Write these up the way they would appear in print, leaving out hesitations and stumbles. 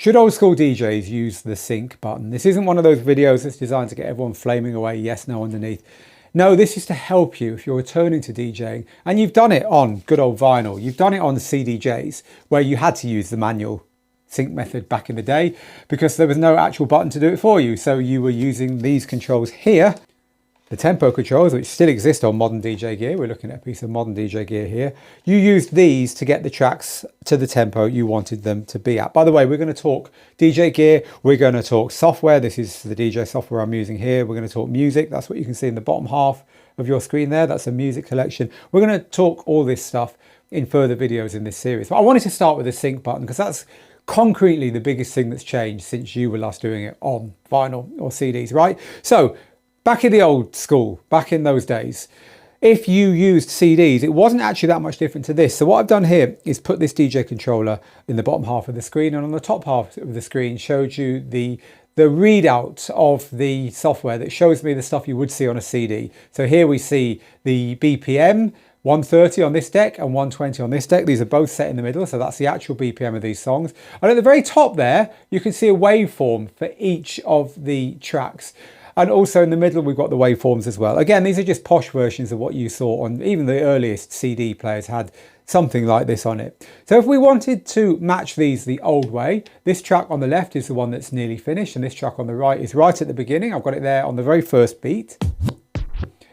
Should old school DJs use the sync button? This isn't one of those videos that's designed to get everyone flaming away yes, no underneath. No, this is to help you if you're returning to DJing and you've done it on good old vinyl. You've done it on CDJs where you had to use the manual sync method back in the day because there was no actual button to do it for you. So you were using these controls here, the tempo controls, which still exist on modern DJ gear. We're looking at a piece of modern DJ gear here. You used these to get the tracks to the tempo you wanted them to be at. By the way, we're going to talk DJ gear. We're going to talk software. This is the DJ software I'm using here. We're going to talk music. That's what you can see in the bottom half of your screen there. That's a music collection. We're going to talk all this stuff in further videos in this series. But I wanted to start with the sync button because that's concretely the biggest thing that's changed since you were last doing it on vinyl or CDs, right? So back in the old school, back in those days, if you used CDs, it wasn't actually that much different to this. So what I've done here is put this DJ controller in the bottom half of the screen, and on the top half of the screen showed you the readout of the software that shows me the stuff you would see on a CD. So here we see the BPM, 130 on this deck and 120 on this deck. These are both set in the middle, so that's the actual BPM of these songs. And at the very top there, you can see a waveform for each of the tracks. And also in the middle, we've got the waveforms as well. Again, these are just posh versions of what you saw on even the earliest CD players had something like this on it. So if we wanted to match these the old way, this track on the left is the one that's nearly finished, and this track on the right is right at the beginning. I've got it there on the very first beat.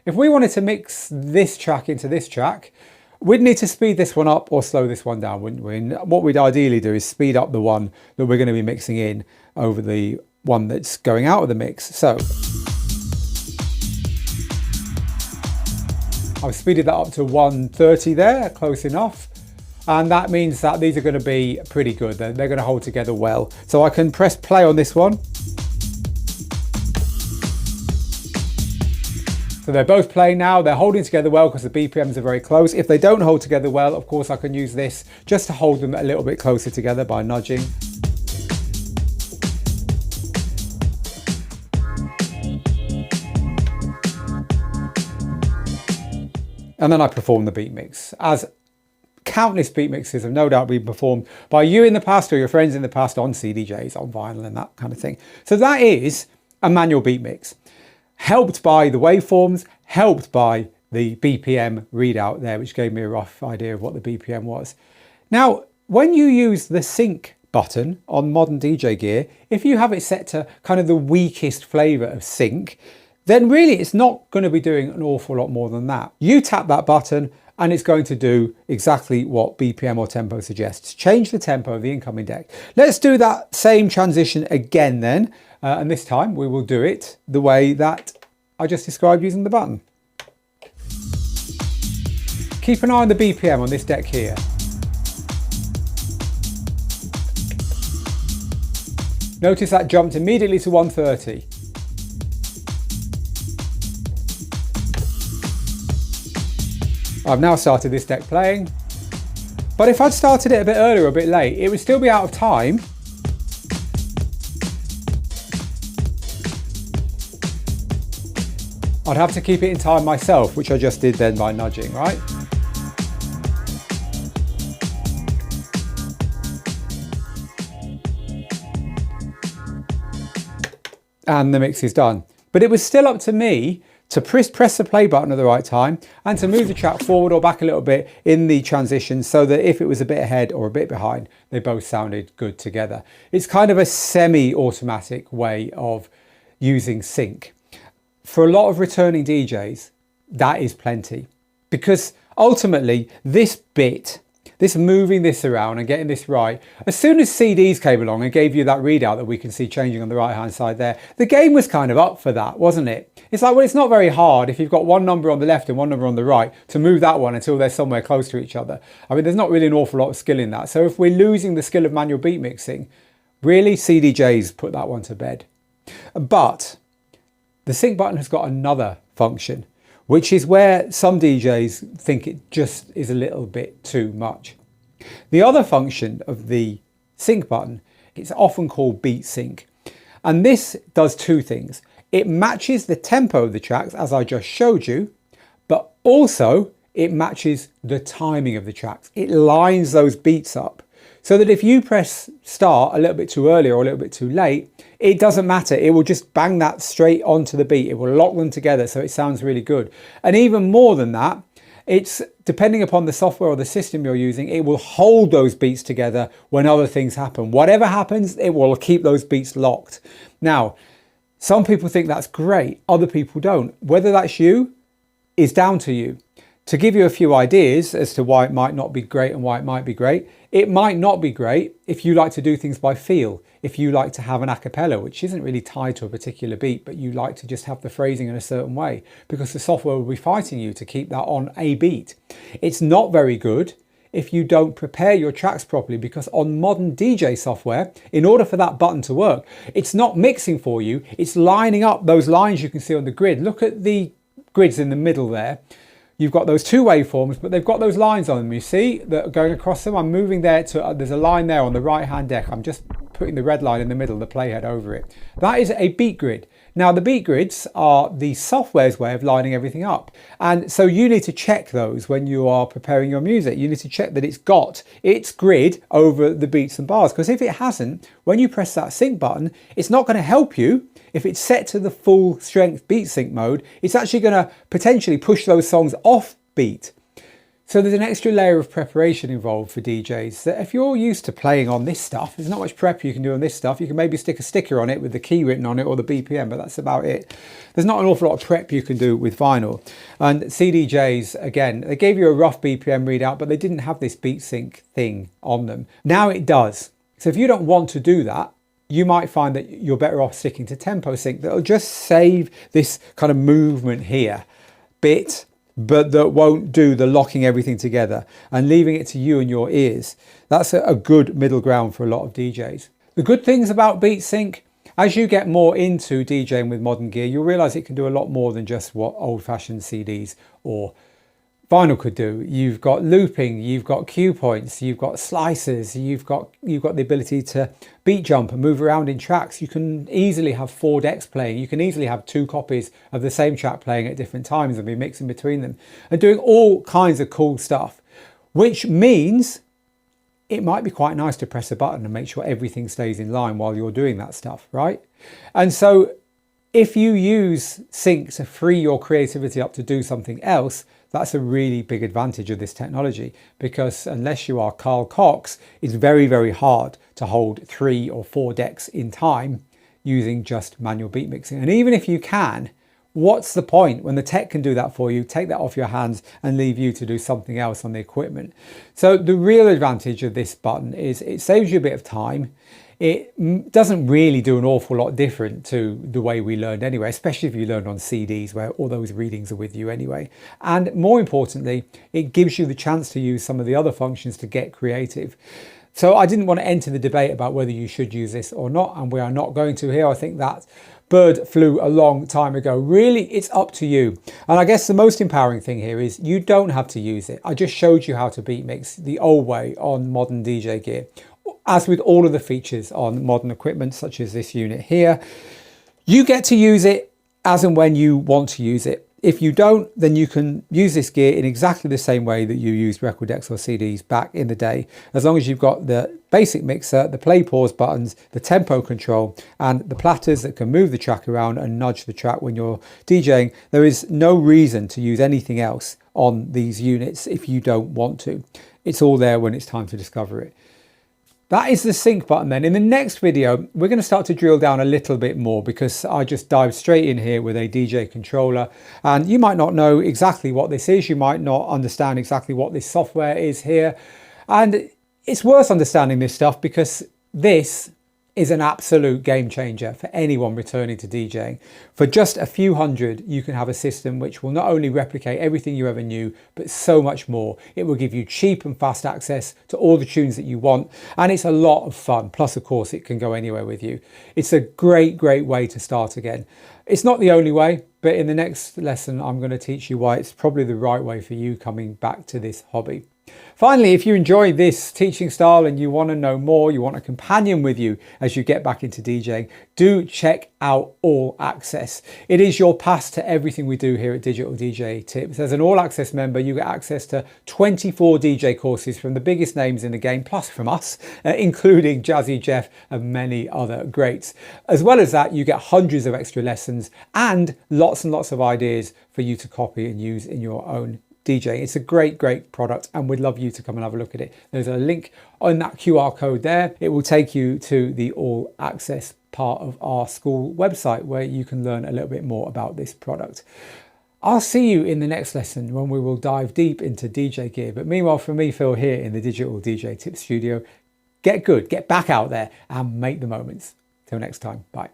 If we wanted to mix this track into this track, we'd need to speed this one up or slow this one down, wouldn't we? And what we'd ideally do is speed up the one that we're going to be mixing in over the one that's going out of the mix. So I've speeded that up to 130 there, close enough. And that means that these are going to be pretty good. They're going to hold together well. So I can press play on this one. So they're both playing now. They're holding together well because the BPMs are very close. If they don't hold together well, of course, I can use this just to hold them a little bit closer together by nudging. And then I perform the beat mix. As countless beat mixes have no doubt been performed by you in the past or your friends in the past on CDJs, on vinyl and that kind of thing. So that is a manual beat mix, helped by the waveforms, helped by the BPM readout there, which gave me a rough idea of what the BPM was. Now, when you use the sync button on modern DJ gear, if you have it set to kind of the weakest flavor of sync, then really it's not going to be doing an awful lot more than that. You tap that button and it's going to do exactly what BPM or tempo suggests. Change the tempo of the incoming deck. Let's do that same transition again then. And this time we will do it the way that I just described using the button. Keep an eye on the BPM on this deck here. Notice that jumped immediately to 130. I've now started this deck playing, but if I'd started it a bit earlier or a bit late, it would still be out of time. I'd have to keep it in time myself, which I just did then by nudging, right? And the mix is done. But it was still up to me to press the play button at the right time and to move the track forward or back a little bit in the transition so that if it was a bit ahead or a bit behind, they both sounded good together. It's kind of a semi-automatic way of using sync. For a lot of returning DJs, that is plenty, because ultimately this bit, this moving this around and getting this right, as soon as CDs came along and gave you that readout that we can see changing on the right hand side there, the game was kind of up for that, wasn't it? It's like, well, it's not very hard if you've got one number on the left and one number on the right to move that one until they're somewhere close to each other. I mean, there's not really an awful lot of skill in that. So if we're losing the skill of manual beat mixing, really CDJs put that one to bed. But the sync button has got another function, which is where some DJs think it just is a little bit too much. The other function of the sync button, it's often called beat sync. And this does two things. It matches the tempo of the tracks, as I just showed you, but also it matches the timing of the tracks. It lines those beats up So that if you press start a little bit too early or a little bit too late, it doesn't matter. It will just bang that straight onto the beat. It will lock them together so it sounds really good. And even more than that, it's depending upon the software or the system you're using, it will hold those beats together when other things happen. Whatever happens, it will keep those beats locked. Now, some people think that's great, other people don't. Whether that's you is down to you. To give you a few ideas as to why it might not be great and why it might be great, it might not be great if you like to do things by feel. If you like to have an a cappella, which isn't really tied to a particular beat, but you like to just have the phrasing in a certain way, because the software will be fighting you to keep that on a beat. It's not very good if you don't prepare your tracks properly, because on modern DJ software, in order for that button to work, it's not mixing for you, it's lining up those lines you can see on the grid. Look at the grids in the middle there. You've got those two waveforms, but they've got those lines on them, you see, that are going across them. I'm moving there to, there's a line there on the right hand deck. I'm just putting the red line in the middle, the playhead over it. That is a beat grid. Now the beat grids are the software's way of lining everything up. And so you need to check those when you are preparing your music. You need to check that it's got its grid over the beats and bars, because if it hasn't, when you press that sync button, it's not going to help you. If it's set to the full strength beat sync mode, it's actually going to potentially push those songs off beat. So there's an extra layer of preparation involved for DJs. That if you're used to playing on this stuff, there's not much prep you can do on this stuff. You can maybe stick a sticker on it with the key written on it or the BPM, but that's about it. There's not an awful lot of prep you can do with vinyl. And CDJs, again, they gave you a rough BPM readout, but they didn't have this beat sync thing on them. Now it does. So if you don't want to do that, you might find that you're better off sticking to tempo sync. That'll just save this kind of movement here bit, but that won't do the locking everything together and leaving it to you and your ears. That's a good middle ground for a lot of DJs. The good things about beat sync, as you get more into DJing with modern gear, you'll realize it can do a lot more than just what old-fashioned CDs or vinyl could do. You've got looping, you've got cue points, you've got slicers, you've got the ability to beat jump and move around in tracks. You can easily have 4 decks playing. You can easily have 2 copies of the same track playing at different times and be mixing between them and doing all kinds of cool stuff, which means it might be quite nice to press a button and make sure everything stays in line while you're doing that stuff, right? And so if you use sync to free your creativity up to do something else, that's a really big advantage of this technology, because unless you are Carl Cox, it's very, very hard to hold 3 or 4 decks in time using just manual beat mixing. And even if you can, what's the point when the tech can do that for you, take that off your hands and leave you to do something else on the equipment? So the real advantage of this button is it saves you a bit of time. It doesn't really do an awful lot different to the way we learned anyway, especially if you learned on CDs where all those readings are with you anyway. And more importantly, it gives you the chance to use some of the other functions to get creative. So I didn't want to enter the debate about whether you should use this or not, and we are not going to here. I think that bird flew a long time ago. Really, it's up to you. And I guess the most empowering thing here is you don't have to use it. I just showed you how to beat mix the old way on modern DJ gear. As with all of the features on modern equipment, such as this unit here, you get to use it as and when you want to use it. If you don't, then you can use this gear in exactly the same way that you used record decks or CDs back in the day, as long as you've got the basic mixer, the play pause buttons, the tempo control, and the platters that can move the track around and nudge the track when you're DJing. There is no reason to use anything else on these units if you don't want to. It's all there when it's time to discover it. That is the sync button then. In the next video, we're going to start to drill down a little bit more, because I just dived straight in here with a DJ controller, and you might not know exactly what this is. You might not understand exactly what this software is here. And it's worth understanding this stuff, because this is an absolute game changer for anyone returning to DJing. For just a few hundred, you can have a system which will not only replicate everything you ever knew, but so much more. It will give you cheap and fast access to all the tunes that you want, and it's a lot of fun. Plus, of course, it can go anywhere with you. It's a great, great way to start again. It's not the only way, but in the next lesson, I'm going to teach you why it's probably the right way for you coming back to this hobby. Finally, if you enjoy this teaching style and you want to know more, you want a companion with you as you get back into DJing, do check out All Access. It is your pass to everything we do here at Digital DJ Tips. As an All Access member, you get access to 24 DJ courses from the biggest names in the game, plus from us, including Jazzy Jeff and many other greats. As well as that, you get hundreds of extra lessons and lots of ideas for you to copy and use in your own DJing. It's a great product, and we'd love you to come and have a look at it. There's a link on that QR code there. It will take you to the All Access part of our school website where you can learn a little bit more about this product. I'll see you in the next lesson when we will dive deep into DJ gear. But meanwhile, from me, Phil, here in the Digital DJ Tips studio, get good, get back out there and make the moments. Till next time, bye.